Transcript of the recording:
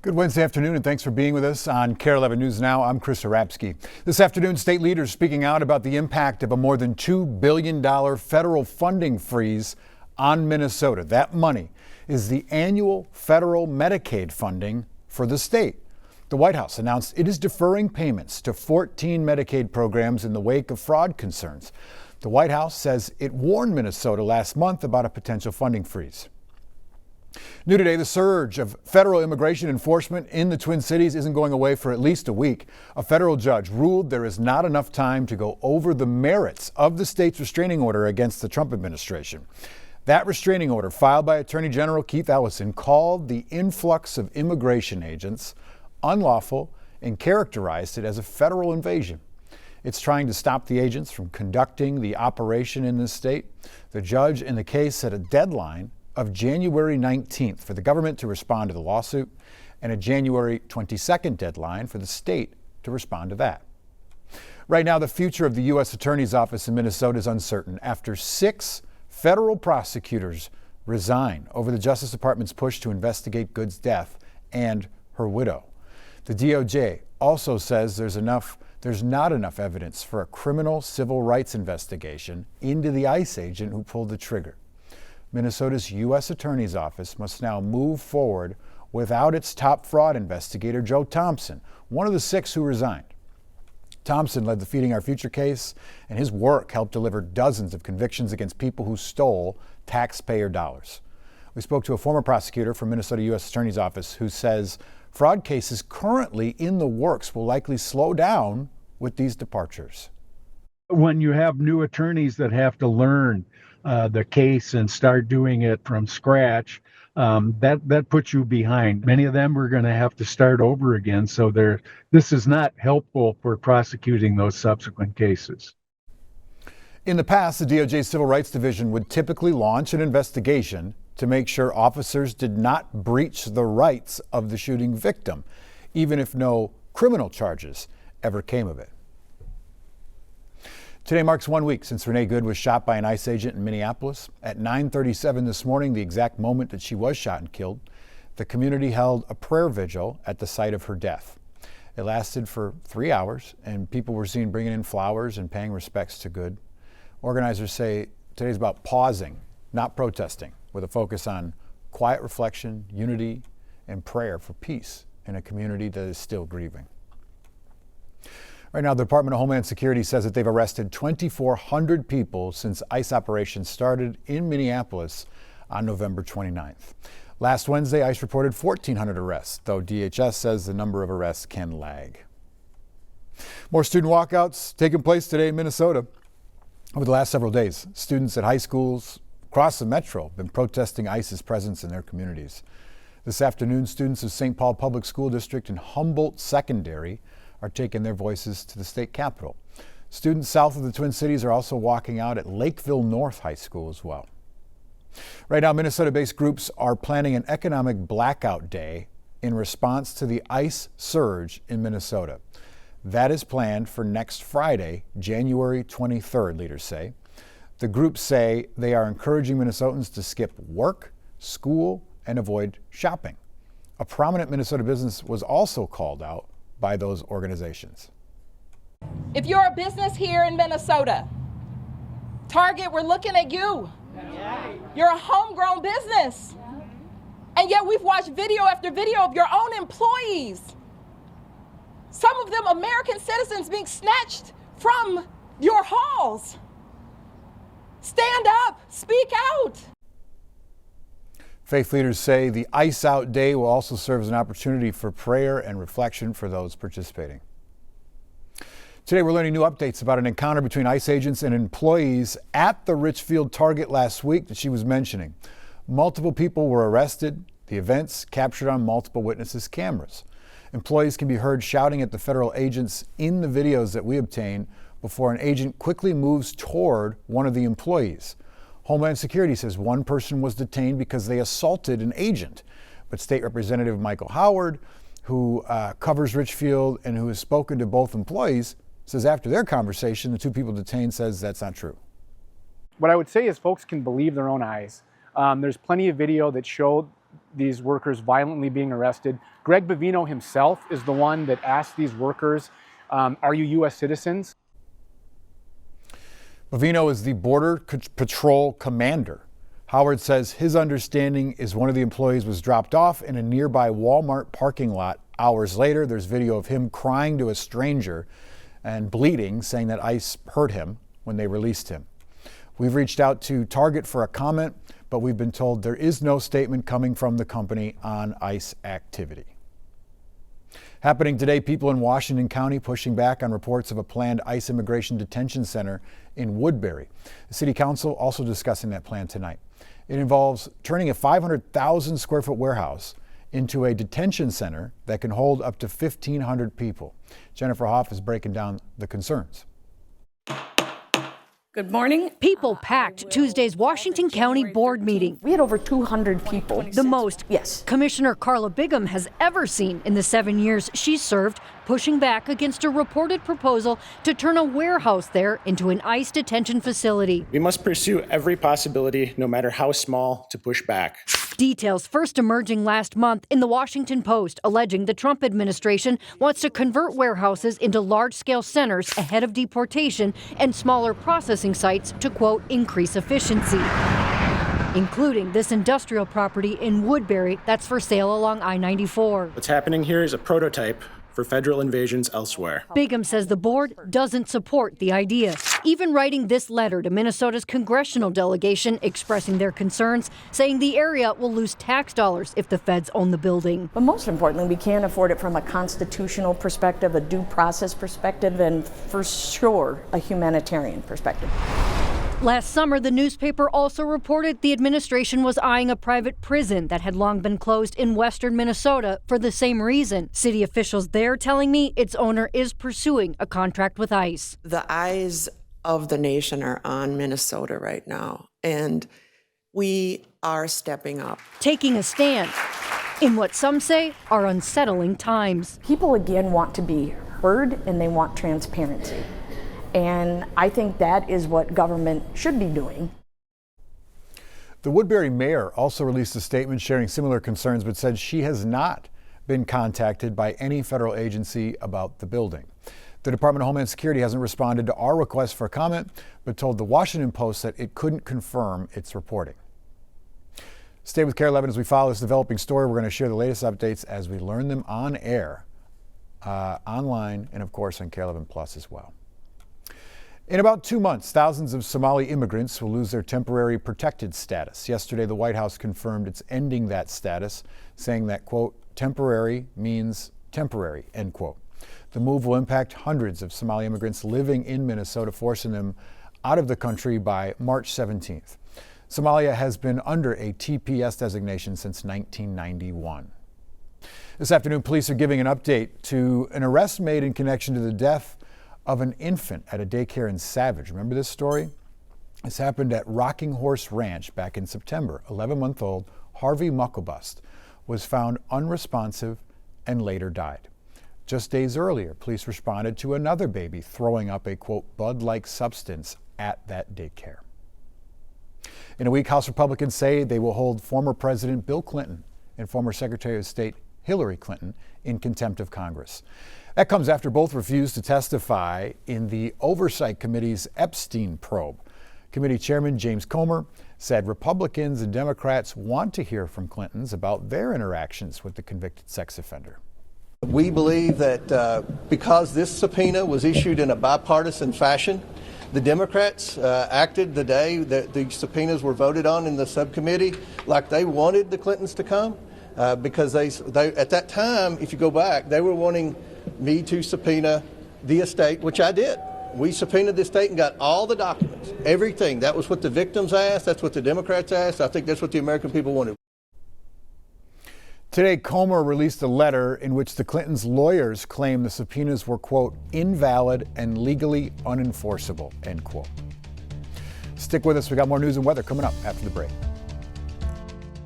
Good Wednesday afternoon, and thanks for being with us on KARE 11 News Now. I'm Chris Arabsky. This afternoon, state leaders speaking out about the impact of a more than $2 billion federal funding freeze on Minnesota. That money is the annual federal Medicaid funding for the state. The White House announced it is deferring payments to 14 Medicaid programs in the wake of fraud concerns. The White House says it warned Minnesota last month about a potential funding freeze. New today, the surge of federal immigration enforcement in the Twin Cities isn't going away for at least a week. A federal judge ruled there is not enough time to go over the merits of the state's restraining order against the Trump administration. That restraining order, filed by Attorney General Keith Ellison, called the influx of immigration agents unlawful and characterized it as a federal invasion. It's trying to stop the agents from conducting the operation in this state. The judge in the case set a deadline of January 19th for the government to respond to the lawsuit and a January 22nd deadline for the state to respond to that. Right now, the future of the U.S. Attorney's Office in Minnesota is uncertain after 6 federal prosecutors resign over the Justice Department's push to investigate Good's death and her widow. The DOJ also says there's not enough evidence for a criminal civil rights investigation into the ICE agent who pulled the trigger. Minnesota's U.S. Attorney's Office must now move forward without its top fraud investigator, Joe Thompson, one of the 6 who resigned. Thompson led the Feeding Our Future case, and his work helped deliver dozens of convictions against people who stole taxpayer dollars. We spoke to a former prosecutor from Minnesota U.S. Attorney's Office who says fraud cases currently in the works will likely slow down with these departures. When you have new attorneys that have to learn the case and start doing it from scratch, that puts you behind. Many of them are going to have to start over again, so this is not helpful for prosecuting those subsequent cases. In the past, the DOJ Civil Rights Division would typically launch an investigation to make sure officers did not breach the rights of the shooting victim, even if no criminal charges ever came of it. Today marks 1 week since Renee Good was shot by an ICE agent in Minneapolis. At 9:37 this morning, the exact moment that she was shot and killed, the community held a prayer vigil at the site of her death. It lasted for 3 hours, and people were seen bringing in flowers and paying respects to Good. Organizers say today's about pausing, not protesting, with a focus on quiet reflection, unity, and prayer for peace in a community that is still grieving. Right now, the Department of Homeland Security says that they've arrested 2,400 people since ICE operations started in Minneapolis on November 29th. Last Wednesday, ICE reported 1,400 arrests, though DHS says the number of arrests can lag. More student walkouts taking place today in Minnesota. Over the last several days, students at high schools across the metro have been protesting ICE's presence in their communities. This afternoon, students of St. Paul Public School District and Humboldt Secondary are taking their voices to the state capitol. Students south of the Twin Cities are also walking out at Lakeville North High School as well. Right now, Minnesota-based groups are planning an economic blackout day in response to the ICE surge in Minnesota. That is planned for next Friday, January 23rd, leaders say. The groups say they are encouraging Minnesotans to skip work, school, and avoid shopping. A prominent Minnesota business was also called out by those organizations. If you're a business here in Minnesota, Target, we're looking at you. You're a homegrown business. And yet we've watched video after video of your own employees, some of them American citizens, being snatched from your halls. Stand up, speak out. Faith leaders say the ICE Out Day will also serve as an opportunity for prayer and reflection for those participating. Today we're learning new updates about an encounter between ICE agents and employees at the Richfield Target last week that she was mentioning. Multiple people were arrested. The events captured on multiple witnesses' cameras. Employees can be heard shouting at the federal agents in the videos that we obtain before an agent quickly moves toward one of the employees. Homeland Security says one person was detained because they assaulted an agent. But State Representative Michael Howard, who covers Richfield and who has spoken to both employees, says after their conversation, the 2 people detained says that's not true. What I would say is folks can believe their own eyes. There's plenty of video that showed these workers violently being arrested. Greg Bavino himself is the one that asked these workers, are you U.S. citizens? Bavino is the Border Patrol commander. Howard says his understanding is one of the employees was dropped off in a nearby Walmart parking lot. Hours later, there's video of him crying to a stranger and bleeding, saying that ICE hurt him when they released him. We've reached out to Target for a comment, but we've been told there is no statement coming from the company on ICE activity. Happening today, people in Washington County pushing back on reports of a planned ICE immigration detention center in Woodbury. The City Council also discussing that plan tonight. It involves turning a 500,000 square foot warehouse into a detention center that can hold up to 1,500 people. Jennifer Hoff is breaking down the concerns. Good morning. People packed Tuesday's Washington County Board meeting. We had over 200 people. The most Yes. Commissioner Carla Bigham has ever seen in the 7 years she's served, pushing back against a reported proposal to turn a warehouse there into an ICE detention facility. We must pursue every possibility, no matter how small, to push back. Details first emerging last month in the Washington Post, alleging the Trump administration wants to convert warehouses into large-scale centers ahead of deportation and smaller processing sites to, quote, increase efficiency, including this industrial property in Woodbury that's for sale along I-94. What's happening here is a prototype for federal invasions elsewhere. Bigham says the board doesn't support the idea, even writing this letter to Minnesota's congressional delegation expressing their concerns, saying the area will lose tax dollars if the feds own the building. But most importantly, we can't afford it from a constitutional perspective, a due process perspective, and for sure, a humanitarian perspective. Last summer, the newspaper also reported the administration was eyeing a private prison that had long been closed in western Minnesota for the same reason. City officials there telling me its owner is pursuing a contract with ICE. The eyes of the nation are on Minnesota right now, and we are stepping up. Taking a stand in what some say are unsettling times. People, again, want to be heard and they want transparency. And I think that is what government should be doing. The Woodbury mayor also released a statement sharing similar concerns, but said she has not been contacted by any federal agency about the building. The Department of Homeland Security hasn't responded to our request for comment, but told the Washington Post that it couldn't confirm its reporting. Stay with KARE 11 as we follow this developing story. We're going to share the latest updates as we learn them on air, online, and of course on KARE 11 Plus as well. In about 2 months, thousands of Somali immigrants will lose their temporary protected status. Yesterday, the White House confirmed it's ending that status, saying that, quote, temporary means temporary, end quote. The move will impact hundreds of Somali immigrants living in Minnesota, forcing them out of the country by March 17th. Somalia has been under a TPS designation since 1991. This afternoon, police are giving an update to an arrest made in connection to the death of an infant at a daycare in Savage. Remember this story? This happened at Rocking Horse Ranch back in September. 11-month-old Harvey Muckabust was found unresponsive and later died. Just days earlier, police responded to another baby throwing up a, quote, bud-like substance at that daycare. In a week, House Republicans say they will hold former President Bill Clinton and former Secretary of State Hillary Clinton in contempt of Congress. That comes after both refused to testify in the Oversight Committee's Epstein probe. Committee Chairman James Comer said Republicans and Democrats want to hear from Clintons about their interactions with the convicted sex offender. We believe that because this subpoena was issued in a bipartisan fashion, the Democrats acted the day that the subpoenas were voted on in the subcommittee like they wanted the Clintons to come. Because they at that time, if you go back, they were wanting me to subpoena the estate, which I did. We subpoenaed the estate and got all the documents, everything. That was what the victims asked. That's what the Democrats asked. I think that's what the American people wanted. Today, Comer released a letter in which the Clintons' lawyers claim the subpoenas were, quote, invalid and legally unenforceable, end quote. Stick with us. We got more news and weather coming up after the break.